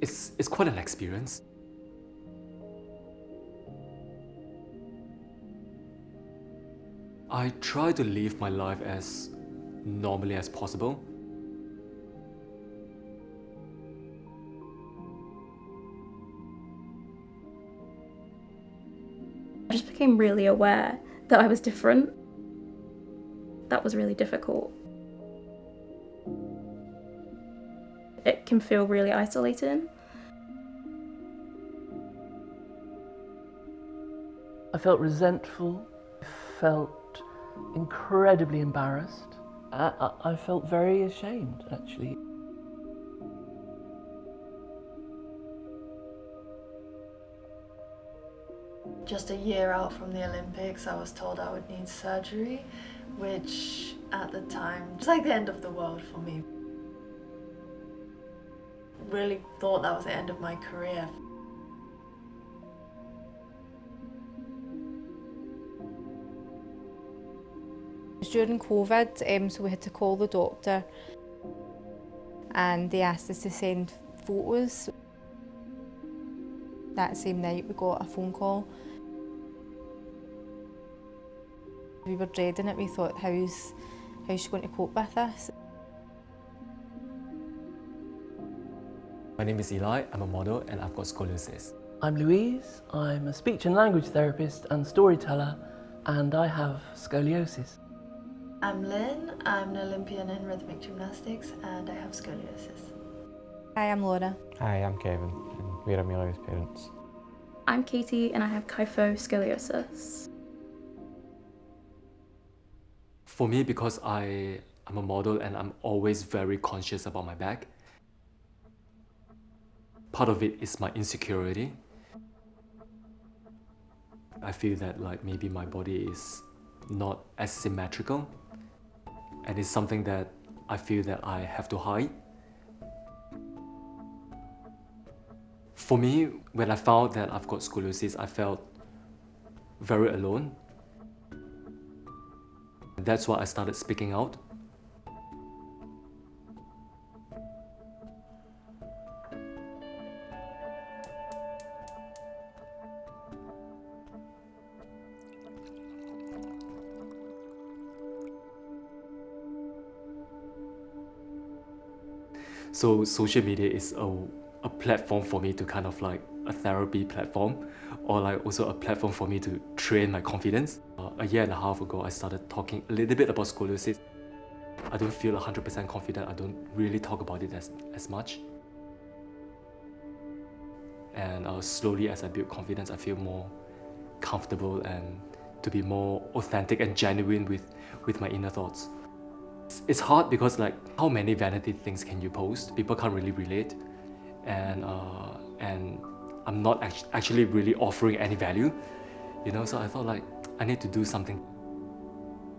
it's quite an experience. I try to live my life as normally as possible. I just became really aware that I was different. That was really difficult. It can feel really isolating. I felt resentful, I felt incredibly embarrassed. I felt very ashamed, actually. Just a year out from the Olympics, I was told I would need surgery, which at the time was like the end of the world for me. Really thought that was the end of my career. It was during COVID, so we had to call the doctor and they asked us to send photos. That same night we got a phone call. We were dreading it. We thought, how's she going to cope with this? My name is Eli, I'm a model and I've got scoliosis. I'm Louise, I'm a speech and language therapist and storyteller, and I have scoliosis. I'm Lynn, I'm an Olympian in rhythmic gymnastics and I have scoliosis. Hi, I'm Laura. Hi, I'm Kevin and we're Amelia's parents. I'm Katie and I have kyphoscoliosis. For me, because I'm a model and I'm always very conscious about my back, part of it is my insecurity. I feel that like maybe my body is not as symmetrical, and it's something that I feel that I have to hide. For me, when I found that I've got scoliosis, I felt very alone. That's why I started speaking out. So social media is a platform for me to kind of like a therapy platform, or like also a platform for me to train my confidence. A year and a half ago, I started talking a little bit about scoliosis. I don't feel 100% confident. I don't really talk about it as much. And slowly as I build confidence, I feel more comfortable and to be more authentic and genuine with my inner thoughts. It's hard because like how many vanity things can you post? People can't really relate, and I'm not actually really offering any value, you know. So I thought like I need to do something.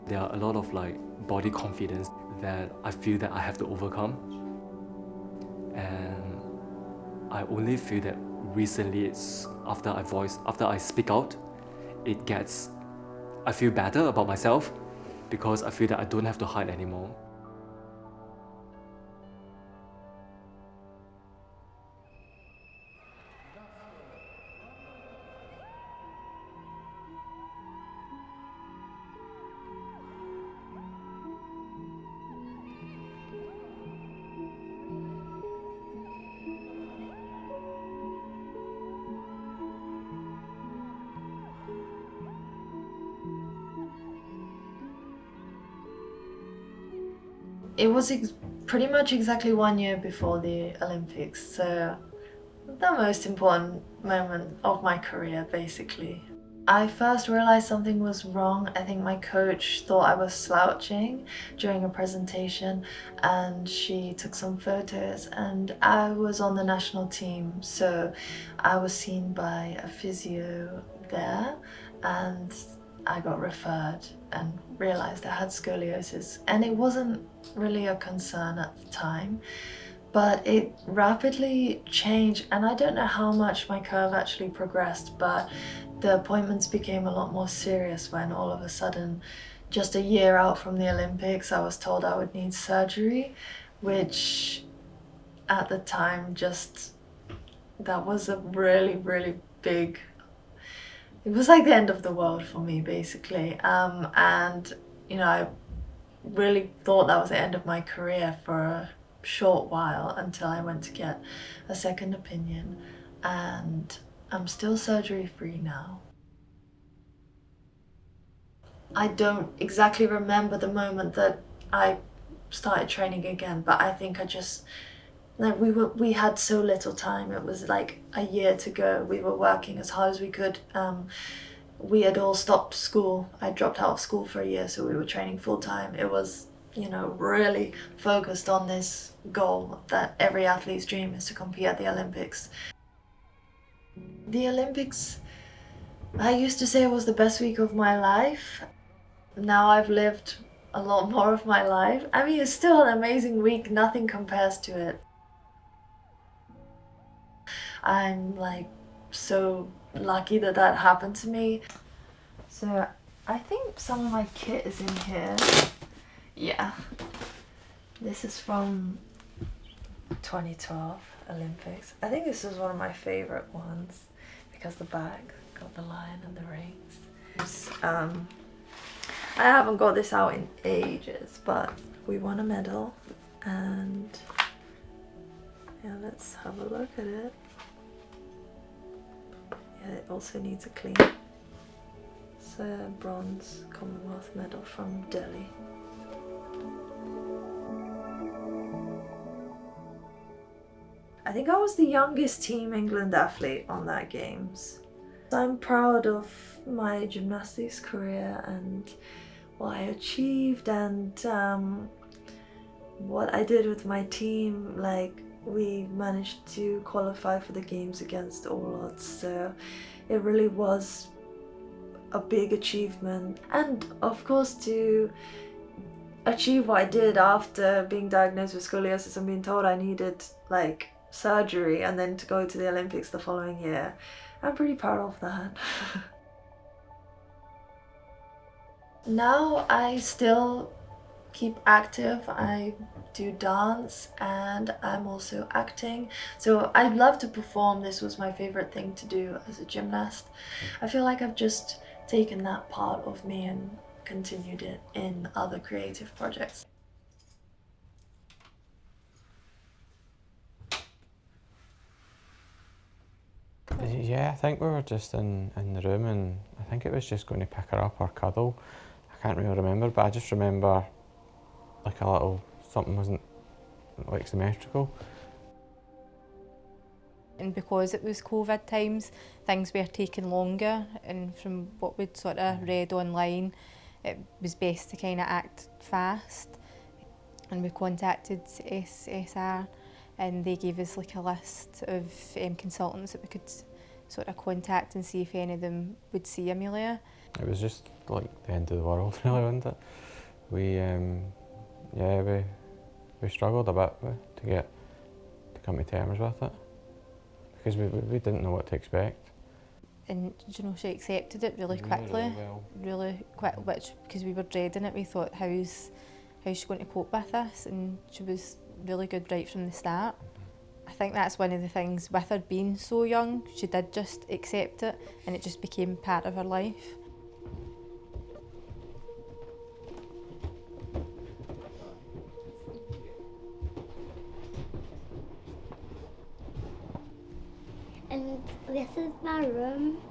There are a lot of like body confidence that I feel that I have to overcome, and I only feel that recently it's after I speak out, I feel better about myself because I feel that I don't have to hide anymore. It was pretty much exactly 1 year before the Olympics, so the most important moment of my career, basically. I first realized something was wrong. I think my coach thought I was slouching during a presentation and she took some photos, and I was on the national team, so I was seen by a physio there and I got referred and realized I had scoliosis, and it wasn't really a concern at the time, but it rapidly changed, and I don't know how much my curve actually progressed, but the appointments became a lot more serious when all of a sudden, just a year out from the Olympics, I was told I would need surgery, which at the time just that was a really, really big, it was like the end of the world for me, basically. And, you know, I really thought that was the end of my career for a short while until I went to get a second opinion, and I'm still surgery free now. I don't exactly remember the moment that I started training again, but I think I just, like, we had so little time. It was like a year to go. We were working as hard as we could. We had all stopped school. I dropped out of school for a year, so we were training full time. It was, you know, really focused on this goal that every athlete's dream is to compete at the Olympics. The Olympics, I used to say it was the best week of my life. Now I've lived a lot more of my life. I mean, it's still an amazing week. Nothing compares to it. I'm like so lucky that that happened to me. So I think some of my kit is in here. Yeah. This is from 2012 Olympics. I think this is one of my favorite ones because the bag got the lion and the rings. I haven't got this out in ages, but we won a medal, and yeah, let's have a look at it. Yeah, it also needs a clean. It's a bronze Commonwealth medal from Delhi. I think I was the youngest Team England athlete on that games. I'm proud of my gymnastics career and what I achieved, and what I did with my team. Like, we managed to qualify for the games against all odds, so it really was a big achievement. And of course, to achieve what I did after being diagnosed with scoliosis and being told I needed like surgery, and then to go to the Olympics the following year, I'm pretty proud of that. Now I still keep active. I do dance and I'm also acting. So I love to perform. This was my favorite thing to do as a gymnast. I feel like I've just taken that part of me and continued it in other creative projects. Yeah, I think we were just in the room, and I think it was just going to pick her up or cuddle. I can't really remember, but I just remember like a little, something wasn't like symmetrical. And because it was COVID times, things were taking longer, and from what we'd sort of read online, it was best to kind of act fast. And we contacted SSR, and they gave us like a list of consultants that we could sort of contact and see if any of them would see Amelia. It was just like the end of the world, really, wasn't it? We struggled a bit to come to terms with it, because we didn't know what to expect. And you know, she accepted it really quickly, really quick, which, because we were dreading it, we thought, how's she going to cope with this? And she was really good right from the start. I think that's one of the things with her being so young. She did just accept it, and it just became part of her life. And this is my room.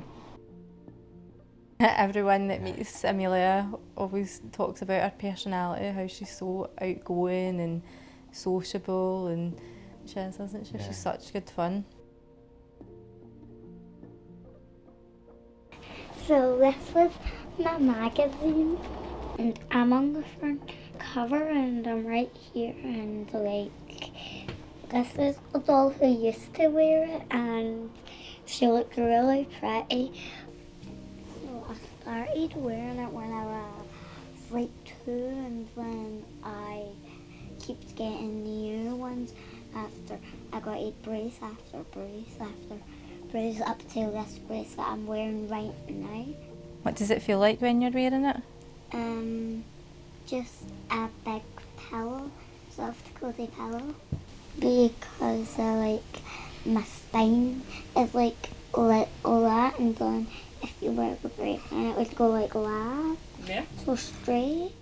Everyone that meets Amelia always talks about her personality, how she's so outgoing and sociable, and she is, isn't she? Yeah. She's such good fun. So this was my magazine, and I'm on the front cover, and I'm right here, and like, this is a doll who used to wear it, and she looked really pretty. So I started wearing it when I was like 2, and then I kept getting new ones after I got a brace after brace after brace up to this brace that I'm wearing right now. What does it feel like when you're wearing it? Just a big pillow, soft cozy pillow. Because I like my spine is like that, and then if you were to break it would go like that. Yeah. So straight.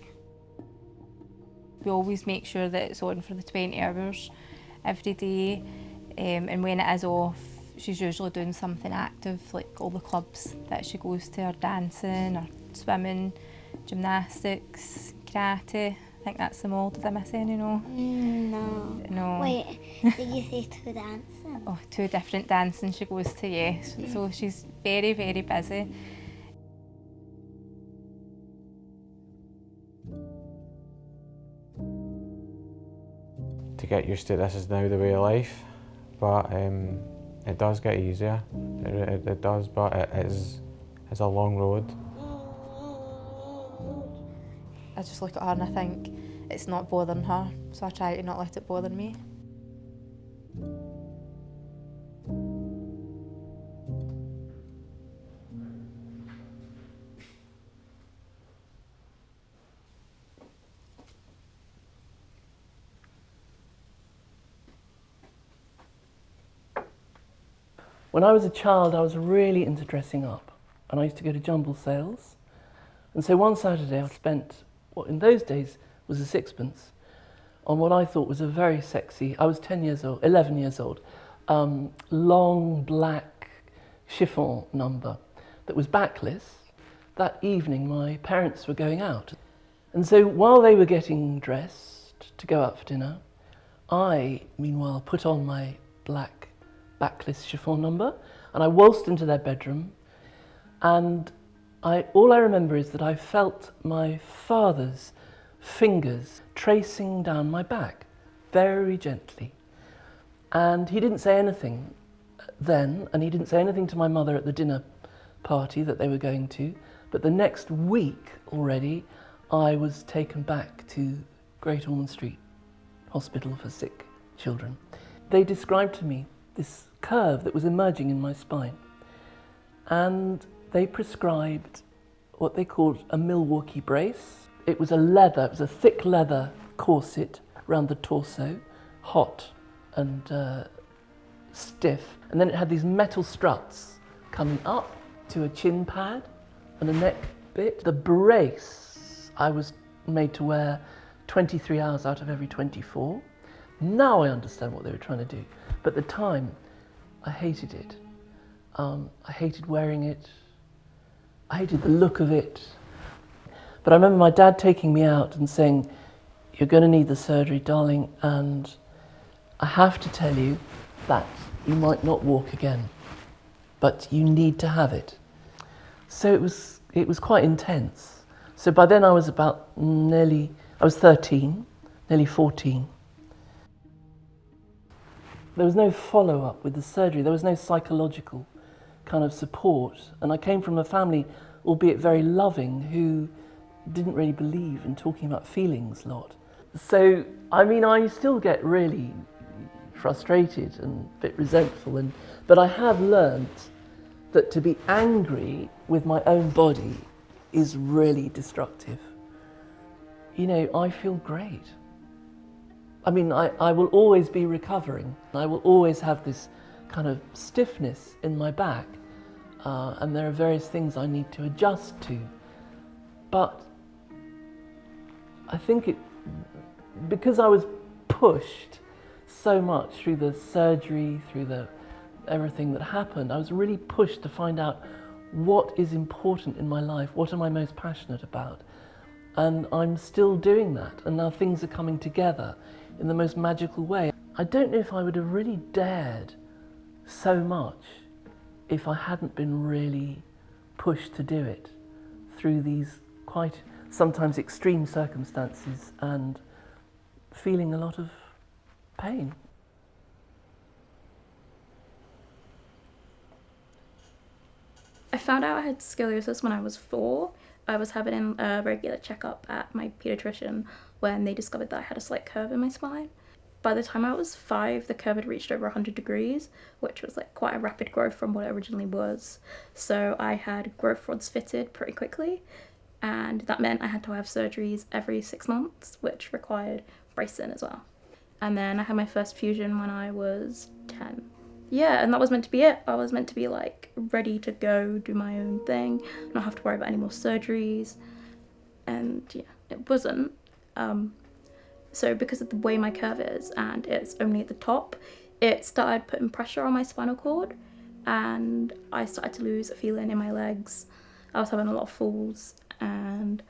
We always make sure that it's on for the 20 hours every day, and when it is off, she's usually doing something active, like all the clubs that she goes to, or dancing, or swimming, gymnastics, karate. I think that's them all. Did I miss any? No. No. No. Wait, did you say two dancing? Oh, 2 different dancing she goes to, yes. So she's very, very busy. To get used to this is now the way of life, but it does get easier. It does, but it's a long road. I just look at her and I think it's not bothering her, so I try to not let it bother me. When I was a child, I was really into dressing up, and I used to go to jumble sales. And so one Saturday I spent what in those days was a sixpence on what I thought was a very sexy, I was 11 years old, long black chiffon number that was backless. That evening my parents were going out. And so while they were getting dressed to go out for dinner, I, meanwhile, put on my black backless chiffon number and I waltzed into their bedroom, and all I remember is that I felt my father's fingers tracing down my back very gently, and he didn't say anything then, and he didn't say anything to my mother at the dinner party that they were going to, but the next week already I was taken back to Great Ormond Street Hospital for Sick Children. They described to me this curve that was emerging in my spine, and they prescribed what they called a Milwaukee brace. It was a thick leather corset around the torso, hot and stiff, and then it had these metal struts coming up to a chin pad and a neck bit. The brace I was made to wear 23 hours out of every 24. Now I understand what they were trying to do, but at the time I hated it. I hated wearing it. I hated the look of it. But I remember my dad taking me out and saying, "You're going to need the surgery, darling, and I have to tell you that you might not walk again, but you need to have it." So it was quite intense. So by then I was I was 13, nearly 14. There was no follow-up with the surgery. There was no psychological kind of support. And I came from a family, albeit very loving, who didn't really believe in talking about feelings a lot. So, I mean, I still get really frustrated and a bit resentful, but I have learned that to be angry with my own body is really destructive. You know, I feel great. I mean, I will always be recovering. I will always have this kind of stiffness in my back, and there are various things I need to adjust to. But I think because I was pushed so much through the surgery, through everything that happened, I was really pushed to find out what is important in my life, what am I most passionate about. And I'm still doing that, and now things are coming together in the most magical way. I don't know if I would have really dared so much if I hadn't been really pushed to do it through these quite sometimes extreme circumstances and feeling a lot of pain. I found out I had scoliosis when I was 4. I was having a regular checkup at my paediatrician when they discovered that I had a slight curve in my spine. By the time I was 5, the curve had reached over 100 degrees, which was like quite a rapid growth from what it originally was. So I had growth rods fitted pretty quickly, and that meant I had to have surgeries every 6 months, which required bracing as well. And then I had my first fusion when I was 10. Yeah, and that was meant to be it. I was meant to be like ready to go do my own thing, not have to worry about any more surgeries. And yeah, it wasn't. So because of the way my curve is and it's only at the top, it started putting pressure on my spinal cord and I started to lose a feeling in my legs. I was having a lot of falls and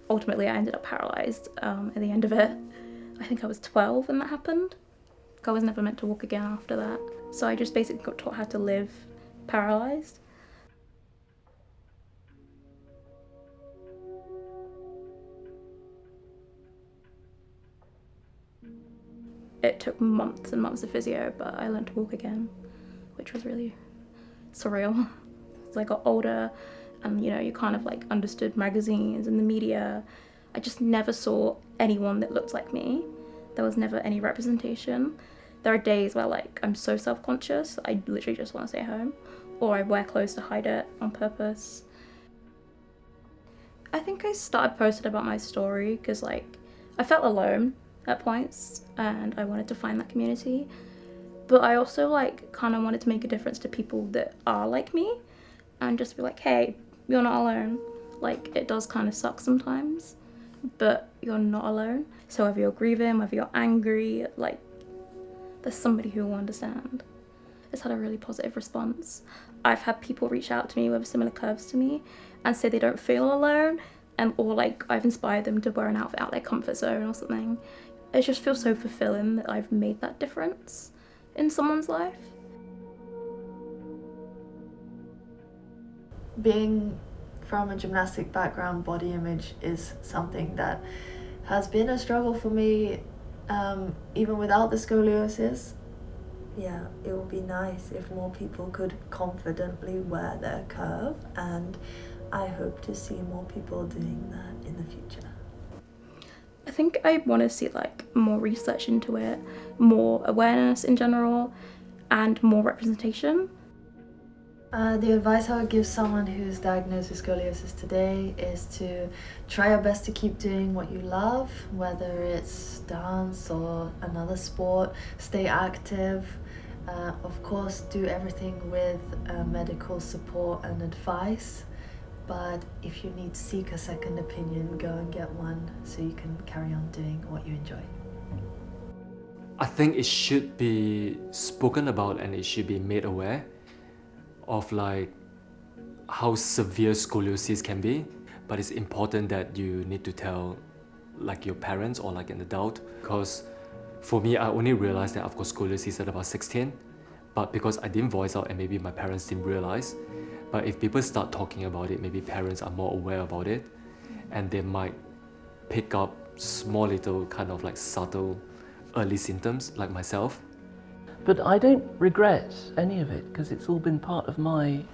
ultimately I ended up paralysed at the end of it. I think I was 12 when that happened. I was never meant to walk again after that. So I just basically got taught how to live paralysed. It took months and months of physio, but I learned to walk again, which was really surreal. As I got older and, you know, you kind of like understood magazines and the media, I just never saw anyone that looked like me. There was never any representation. There are days where like I'm so self-conscious, I literally just want to stay home, or I wear clothes to hide it on purpose. I think I started posting about my story because like I felt alone at points and I wanted to find that community, but I also like kind of wanted to make a difference to people that are like me and just be like, hey, you're not alone. Like, it does kind of suck sometimes, but you're not alone. So whether you're grieving, whether you're angry, like, there's somebody who will understand. It's had a really positive response. I've had people reach out to me with similar curves to me and say they don't feel alone, and or like I've inspired them to wear an outfit out their comfort zone or something. It just feels so fulfilling that I've made that difference in someone's life. Being from a gymnastic background, body image is something that has been a struggle for me, even without the scoliosis. Yeah, it would be nice if more people could confidently wear their curve, and I hope to see more people doing that in the future. I think I want to see like more research into it, more awareness in general, and more representation. The advice I would give someone who's diagnosed with scoliosis today is to try your best to keep doing what you love, whether it's dance or another sport. Stay active. Of course, do everything with medical support and advice. But if you need to seek a second opinion, go and get one so you can carry on doing what you enjoy. I think it should be spoken about and it should be made aware of like how severe scoliosis can be, but it's important that you need to tell like your parents or like an adult, because for me I only realized that I've got scoliosis at about 16, but because I didn't voice out and maybe my parents didn't realize. But if people start talking about it, maybe parents are more aware about it and they might pick up small little kind of like subtle early symptoms like myself. But I don't regret any of it because it's all been part of my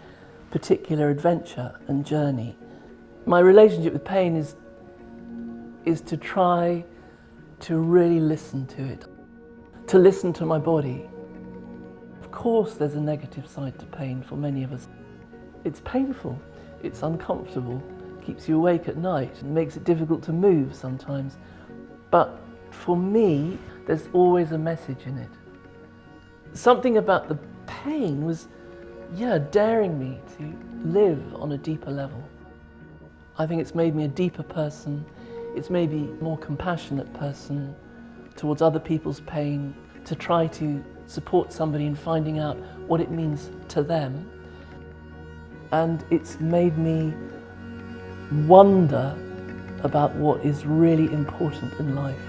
particular adventure and journey. My relationship with pain is to try to really listen to it, to listen to my body. Of course there's a negative side to pain for many of us. It's painful, it's uncomfortable, keeps you awake at night and makes it difficult to move sometimes. But for me, there's always a message in it. Something about the pain was, daring me to live on a deeper level. I think it's made me a deeper person. It's made me a more compassionate person towards other people's pain, to try to support somebody in finding out what it means to them. And it's made me wonder about what is really important in life.